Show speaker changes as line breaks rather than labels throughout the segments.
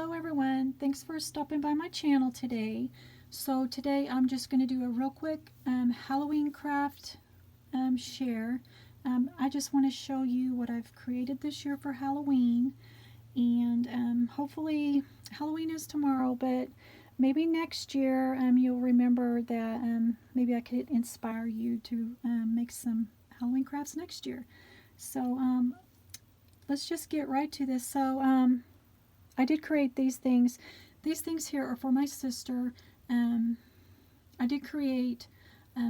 Hello everyone, thanks for stopping by my channel today. So today I'm just going to do a real quick Halloween craft share. I just want to show you what I've created this year for Halloween, and hopefully Halloween is tomorrow, but maybe next year you'll remember that maybe I could inspire you to make some Halloween crafts next year. So let's just get right to this. So I did create these things. These things here are for my sister. I did create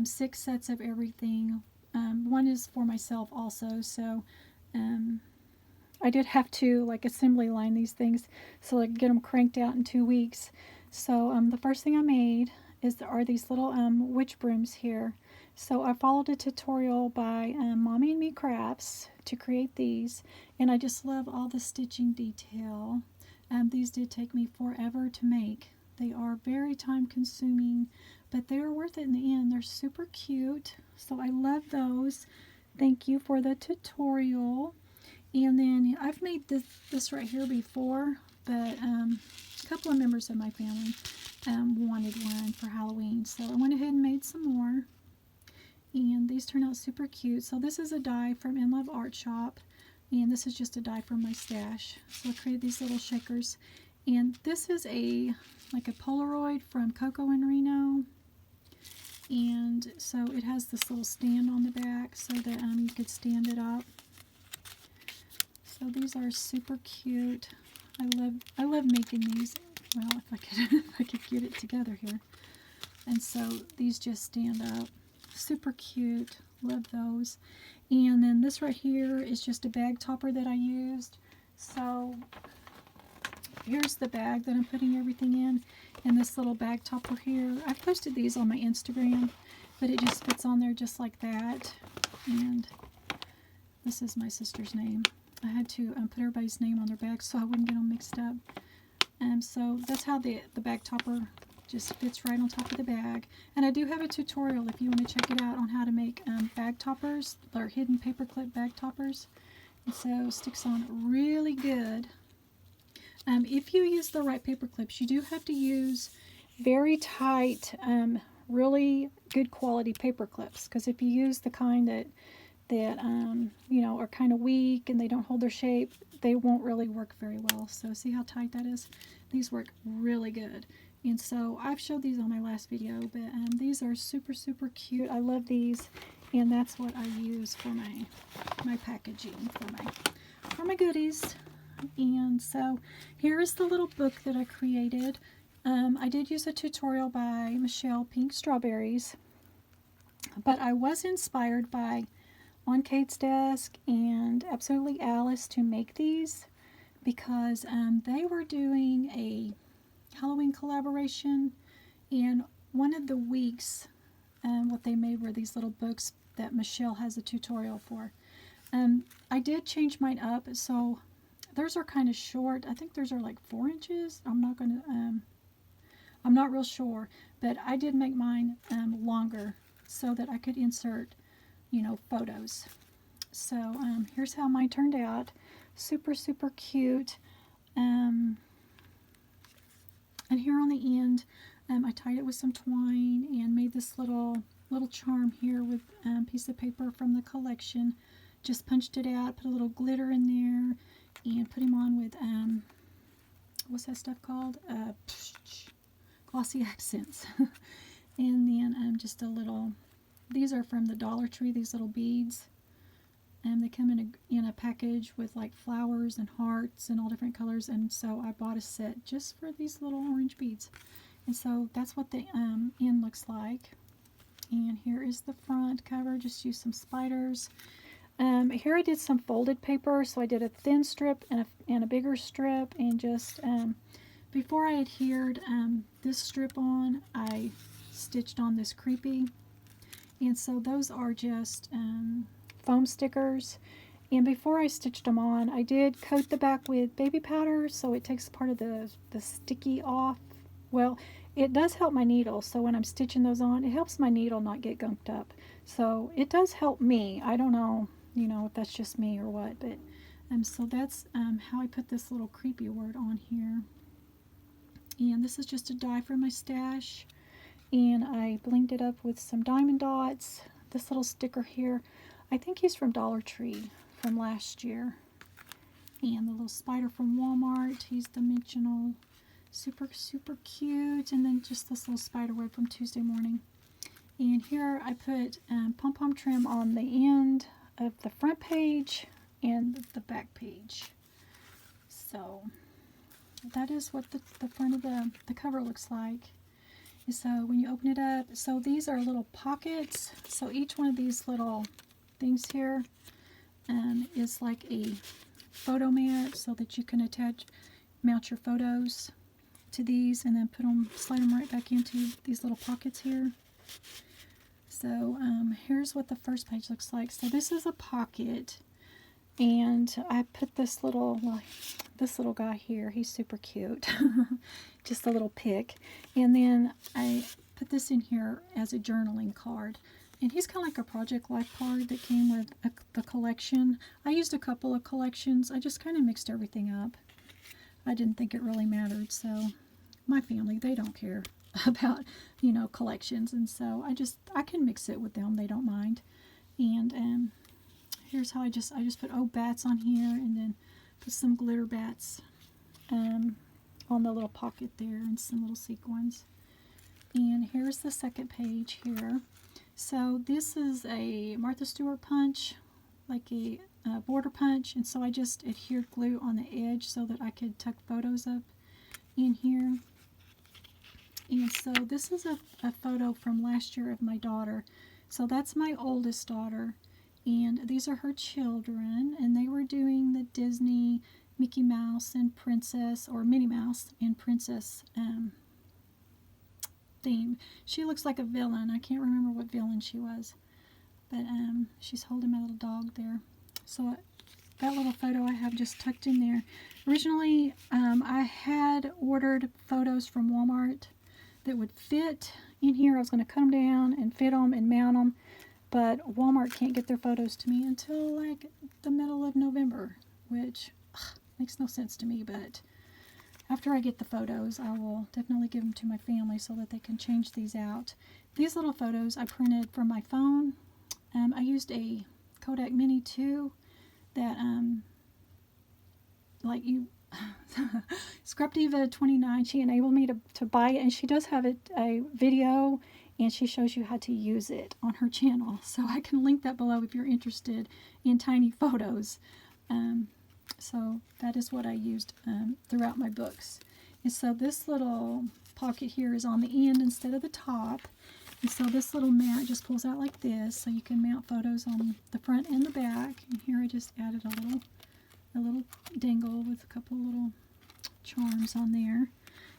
6 sets of everything. One is for myself also, so I did have to like assembly line these things so I could get them cranked out in 2 weeks. So the first thing I made are these little witch brooms here. So I followed a tutorial by Mommy and Me Crafts to create these, and I just love all the stitching detail. These did take me forever to make. They are very time consuming, but they are worth it in the end. They're super cute, so I love those. Thank you for the tutorial. And then I've made this right here before, but a couple of members of my family wanted one for Halloween, so I went ahead and made some more. And these turn out super cute. So this is a die from In Love Art Shop, and this is just a die from my stash. So I created these little shakers, and this is like a Polaroid from Coco and Reno, and so it has this little stand on the back so that you could stand it up. So these are super cute. I love making these. Well, if I could get it together here. And so these just stand up. Super cute. Love those. And then this right here is just a bag topper that I used. So here's the bag that I'm putting everything in, and this little bag topper here. I've posted these on my Instagram, but it just fits on there just like that. And this is my sister's name. I had to put everybody's name on their bags so I wouldn't get them mixed up. So that's how the bag topper just fits right on top of the bag. And I do have a tutorial if you want to check it out on how to make bag toppers, or hidden paperclip bag toppers. And so sticks on really good. If you use the right paper clips, you do have to use very tight, really good quality paper clips, because if you use the kind that you know, are kind of weak and they don't hold their shape, they won't really work very well. So see how tight that is? These work really good. And so I've showed these on my last video, but these are super, super cute. I love these, and that's what I use for my packaging, for my goodies. And so here is the little book that I created. I did use a tutorial by Michelle Pinkstrawberryz, but I was inspired by On Katesdesk and Absolutely Alice to make these, because they were doing a Halloween collaboration, and one of the weeks what they made were these little books that Michelle has a tutorial for. I did change mine up, so theirs are kind of short. I think theirs are like 4 inches. I'm not real sure, but I did make mine longer so that I could insert, you know, photos. So here's how mine turned out. Super, super cute. And here on the end, I tied it with some twine and made this little charm here with a piece of paper from the collection. Just punched it out, put a little glitter in there, and put him on with, what's that stuff called? Glossy accents. And then just a little, these are from the Dollar Tree, these little beads. And they come in a package with like flowers and hearts and all different colors, and so I bought a set just for these little orange beads. And so that's what the end looks like. And here is the front cover. Just use some spiders. Here I did some folded paper, so I did a thin strip and a bigger strip, and just before I adhered this strip on, I stitched on this creepy. And so those are just foam stickers, and before I stitched them on, I did coat the back with baby powder so it takes part of the sticky off. Well, it does help my needle, so when I'm stitching those on, it helps my needle not get gunked up. So it does help me. I don't know, you know, if that's just me or what, but so that's how I put this little creepy word on here. And this is just a die from my stash. And I blinged it up with some diamond dots. This little sticker here, I think he's from Dollar Tree from last year. And the little spider from Walmart, he's dimensional. Super, super cute. And then just this little spider web from Tuesday Morning. And here I put pom-pom trim on the end of the front page and the back page. So that is what the front of the cover looks like. So when you open it up, so these are little pockets. So each one of these little things here is like a photo mat, so that you can mount your photos to these, and then slide them right back into these little pockets here. So here's what the first page looks like. So this is a pocket, and I put this little guy here. He's super cute. Just a little pic. And then I put this in here as a journaling card. And he's kind of like a Project Life card that came with the collection. I used a couple of collections. I just kind of mixed everything up. I didn't think it really mattered. So my family, they don't care about, collections. And so I can mix it with them. They don't mind. And here's how I just put bats on here, and then put some glitter bats on the little pocket there, and some little sequins. And here's the second page here. So this is a Martha Stewart punch, like a border punch, and so I just adhered glue on the edge so that I could tuck photos up in here. And so this is a photo from last year of my daughter. So that's my oldest daughter, and these are her children, and they were doing the Disney Mickey Mouse and Princess, or Minnie Mouse and Princess theme. She looks like a villain. I can't remember what villain she was, but she's holding my little dog there. So that little photo I have just tucked in there. Originally, I had ordered photos from Walmart that would fit in here. I was going to cut them down and fit them and mount them, but Walmart can't get their photos to me until like the middle of November, which makes no sense to me. But after I get the photos, I will definitely give them to my family so that they can change these out. These little photos I printed from my phone. I used a Kodak Mini 2 that Scrap Diva 29, she enabled me to buy it, and she does have a video, and she shows you how to use it on her channel. So I can link that below if you're interested in tiny photos. So that is what I used throughout my books. And so this little pocket here is on the end instead of the top. And so this little mat just pulls out like this, so you can mount photos on the front and the back. And here I just added a little dangle with a couple little charms on there.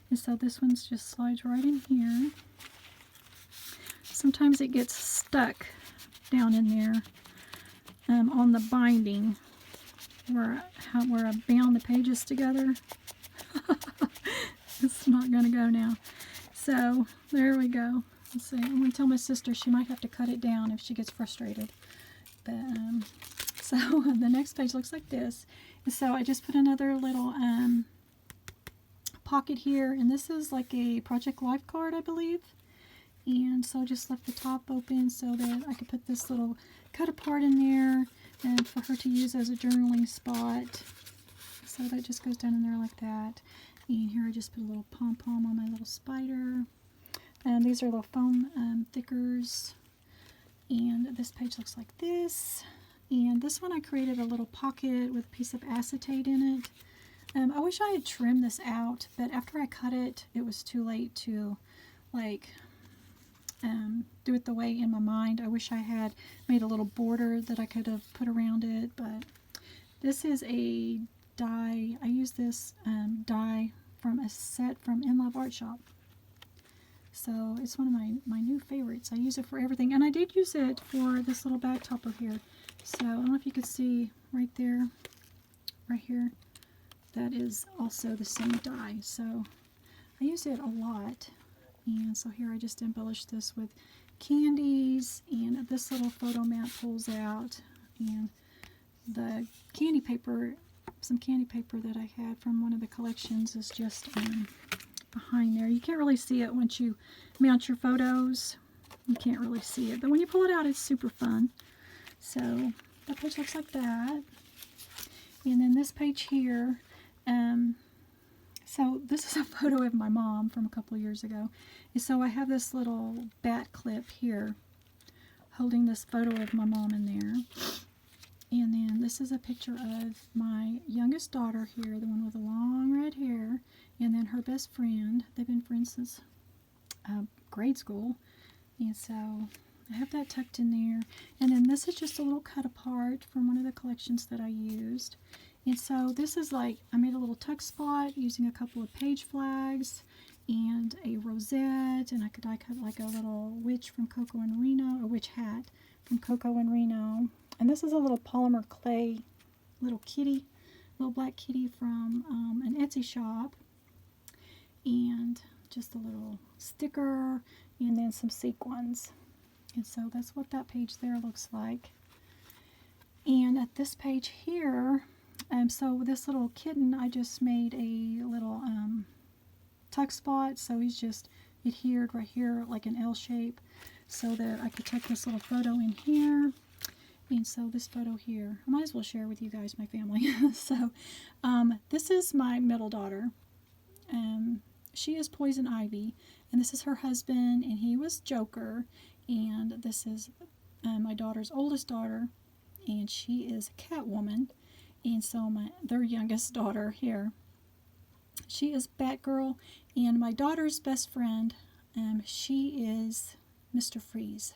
And so this one's just slides right in here. Sometimes it gets stuck down in there on the binding where I bound the pages together. It's not going to go now. So there we go. Let's see. I'm going to tell my sister she might have to cut it down if she gets frustrated. But so the next page looks like this. And so I just put another little pocket here, and this is like a Project Life card, I believe. And so I just left the top open so that I could put this little cut apart in there, and for her to use as a journaling spot. So that just goes down in there like that. And here I just put a little pom-pom on my little spider. And these are little foam thickers. And this page looks like this. And this one I created a little pocket with a piece of acetate in it. I wish I had trimmed this out, but after I cut it, it was too late to do it the way in my mind. I wish I had made a little border that I could have put around it, but this is a die. I use this die from a set from In Love Art Shop. So it's one of my new favorites. I use it for everything, and I did use it for this little bag topper here. So I don't know if you could see right there, right here, that is also the same die. So I use it a lot. And so here I just embellished this with candies, and this little photo mat pulls out, and the candy paper, some candy paper that I had from one of the collections is just behind there. You can't really see it once you mount your photos. You can't really see it, but when you pull it out, it's super fun. So that page looks like that. And then this page here, so this is a photo of my mom from a couple of years ago. And so I have this little bat clip here holding this photo of my mom in there. And then this is a picture of my youngest daughter here, the one with the long red hair, and then her best friend. They've been friends since grade school. And so I have that tucked in there. And then this is just a little cut apart from one of the collections that I used. And so this is like, I made a little tuck spot using a couple of page flags and a rosette, and I could die cut like a little witch from Coco and Reno, a witch hat from Coco and Reno. And this is a little polymer clay little kitty, little black kitty from an Etsy shop. And just a little sticker, and then some sequins. And so that's what that page there looks like. And at this page here, so this little kitten, I just made a little tuck spot, so he's just adhered right here like an L shape, so that I could tuck this little photo in here. And so this photo here, I might as well share with you guys, my family. So this is my middle daughter. She is Poison Ivy, and this is her husband, and he was Joker. And this is my daughter's oldest daughter, and she is Catwoman. And so their youngest daughter here, she is Batgirl, and my daughter's best friend, she is Mr. Freeze.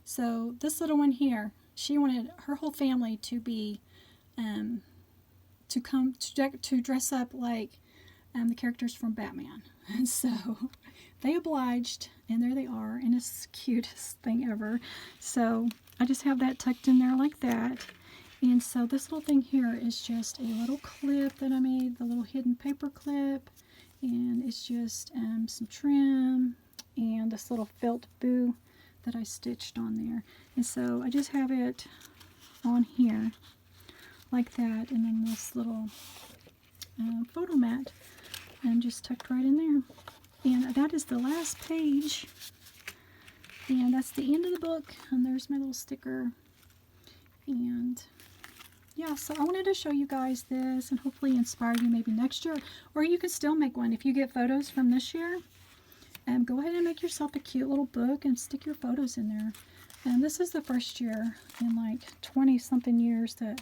So this little one here, she wanted her whole family to be, to dress up like the characters from Batman. And so they obliged, and there they are, and it's the cutest thing ever. So I just have that tucked in there like that. And so this little thing here is just a little clip that I made, the little hidden paper clip, and it's just some trim and this little felt boo that I stitched on there. And so I just have it on here like that, and then this little photo mat just tucked right in there. And that is the last page, and that's the end of the book, and there's my little sticker. And yeah, so I wanted to show you guys this and hopefully inspire you maybe next year, or you can still make one if you get photos from this year. Go ahead and make yourself a cute little book and stick your photos in there. And this is the first year in like 20 something years that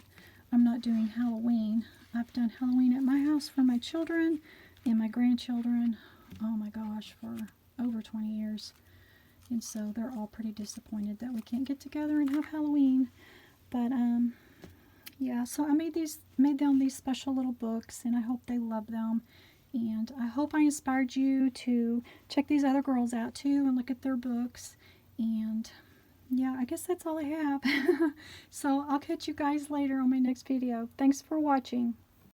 I'm not doing Halloween. I've done Halloween at my house for my children and my grandchildren, oh my gosh, for over 20 years. And so they're all pretty disappointed that we can't get together and have Halloween. But yeah, so I made them these special little books, and I hope they love them. And I hope I inspired you to check these other girls out too and look at their books. And yeah, I guess that's all I have. So I'll catch you guys later on my next video. Thanks for watching.